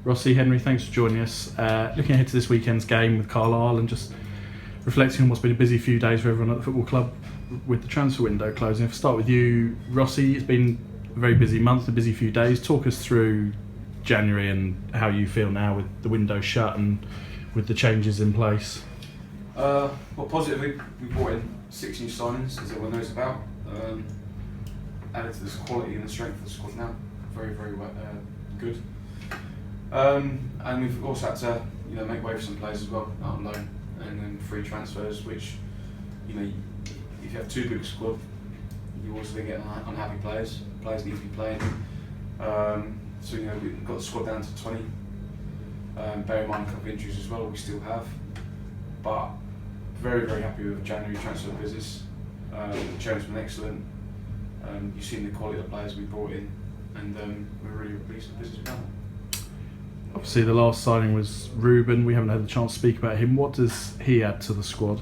Rossi, Henry, thanks for joining us. Looking ahead to this weekend's game with Carlisle and just reflecting on what's been a busy few days for everyone at the football club with the transfer window closing. If I start with you, Rossi, it's been a very busy month, a busy few days. Talk us through January and how you feel now with the window shut and with the changes in place. Well, positively, we brought in 6 new signings, as everyone knows about. Added to this quality and the strength of the squad now. Very, very good. And we've also had to, make way for some players as well, out on loan, and then free transfers. Which, if you have too big a squad, you also get unhappy players. Players need to be playing. So we've got the squad down to 20. Bear in mind a couple of injuries as well. We still have, but very, very happy with January transfer business. The chairman's been excellent. You've seen the quality of the players we brought in, and we're really pleased with the business we've done. Obviously, the last signing was Ruben. We haven't had the chance to speak about him. What does he add to the squad?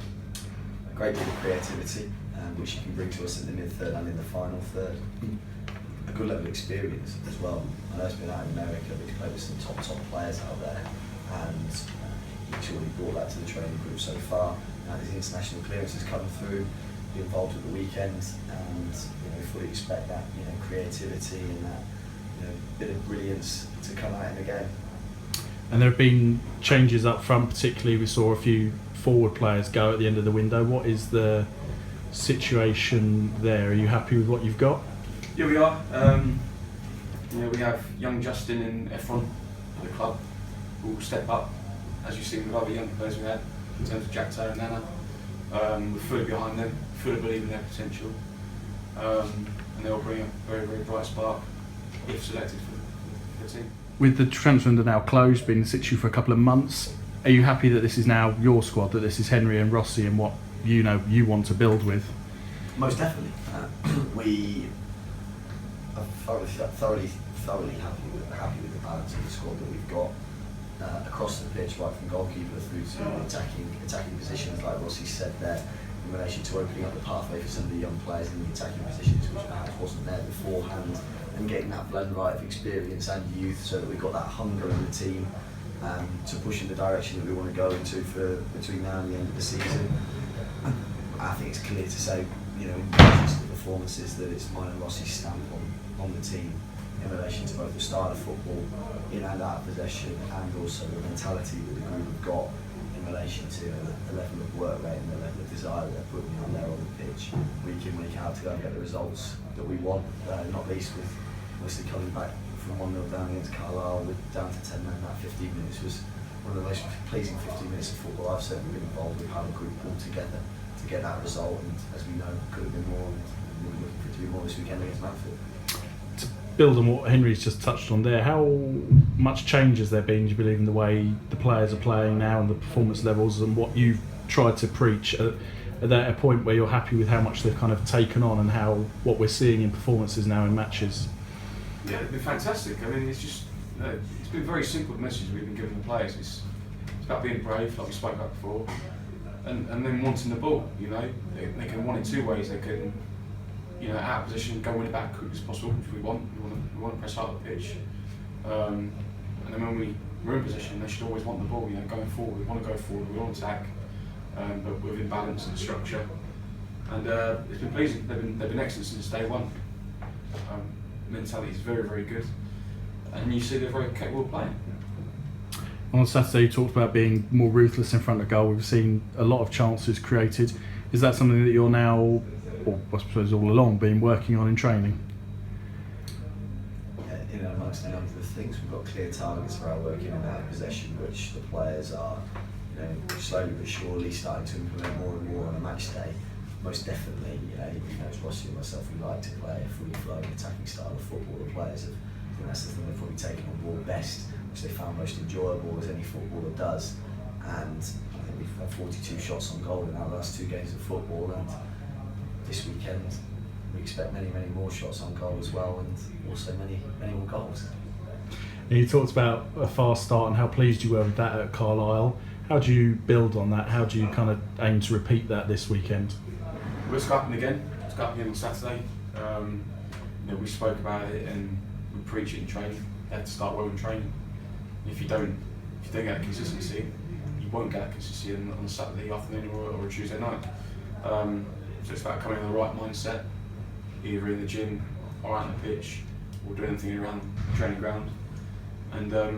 A great deal of creativity, which he can bring to us in the mid-third and in the final third. A good level of experience as well. I know he's been out in America, but he's played with some top players out there, and he's already brought that to the training group so far. Now his international clearance has come through, be involved at the weekend, and we fully expect that creativity and that bit of brilliance to come out in the game. And there have been changes up front, particularly we saw a few forward players go at the end of the window. What is the situation there? Are you happy with what you've got? Yeah, we are. We have young Justin and Efron at the club who will step up, as you've seen with other young players we had, in terms of Jack Taylor and Nana. We're fully behind them, fully believe in their potential, and they'll bring a very, very bright spark if selected for the team. With the transfer window now closed, been in situ for a couple of months, are you happy that this is now your squad, that this is Henry and Rossi and what you want to build with? Most definitely. We are thoroughly happy with the balance of the squad that we've got across the pitch, right from goalkeeper through to attacking positions, like Rossi said there, in relation to opening up the pathway for some of the young players in the attacking positions, which perhaps wasn't there beforehand, and getting that blend right of experience and youth, so that we've got that hunger in the team to push in the direction that we want to go into for between now and the end of the season. I think it's clear to say, in relation to the performances, that it's mine and Rossi's stamp on the team in relation to both the style of football, in and out of possession, and also the mentality that the group have got in relation to the level of work rate and the level of desire that they're putting out there on the pitch, week in, week out, to go and get the results that we want, not least with obviously coming back from 1-0 down against Carlisle with down to 10 men. That 15 minutes was one of the most pleasing 15 minutes of football I've certainly been involved with, how the group pulled together to get that result, and as we know, could have been more, and we're looking for it to be more this weekend against Mansfield. To build on what Henry's just touched on there, how much change has there been, do you believe, in the way the players are playing now and the performance levels, and what you've tried to preach? Are they at a point where you're happy with how much they've kind of taken on and how what we're seeing in performances now in matches? Yeah, it's been fantastic. I mean, it's just it's been very simple, the message we've been giving the players. It's about being brave, like we spoke about before, and then wanting the ball. They can want it 2 ways. They can, out of position, go win it back as quick as possible, which we want. We want to press hard at the pitch, and then when we're in position, they should always want the ball. Going forward, we want to go forward, we want to attack, but within balance and structure. And it's been pleasing. They've been excellent since day one. Mentality is very, very good, and you see they're very capable of playing. On Saturday you talked about being more ruthless in front of goal. We've seen a lot of chances created. Is that something that you're now, or I suppose all along, been working on in training? Yeah, amongst a number of things, we've got clear targets for our work in and out of possession, which the players are slowly but surely starting to implement more and more on a match day. Most definitely, as Rossi and myself, we like to play a fully flowing attacking style of football. The players have, I think that's the thing they've probably taken on board best, which they found most enjoyable, as any footballer does. And I think we've had 42 shots on goal in our last 2 games of football, and this weekend we expect many, many more shots on goal as well, and also many, many more goals. And you talked about a fast start and how pleased you were with that at Carlisle. How do you build on that? How do you kind of aim to repeat that this weekend? We're scrapping again. Scrapping again on Saturday. We spoke about it and we preach it in training. They had to start well in training. If you don't get that consistency, you won't get that consistency on a Saturday afternoon or a Tuesday night. So it's about coming in the right mindset, either in the gym or out on the pitch, or doing anything around the training ground. And the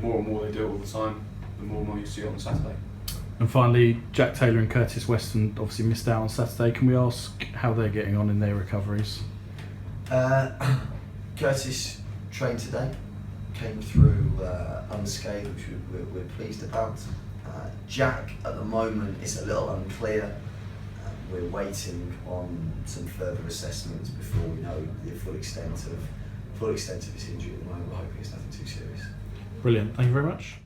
more and more they do it all the time, the more and more you see it on Saturday. And finally, Jack Taylor and Curtis Weston obviously missed out on Saturday. Can we ask how they're getting on in their recoveries? Curtis trained today, came through unscathed, which we're pleased about. Jack, at the moment, is a little unclear. We're waiting on some further assessments before we know the full extent of his injury at the moment. We're hoping it's nothing too serious. Brilliant. Thank you very much.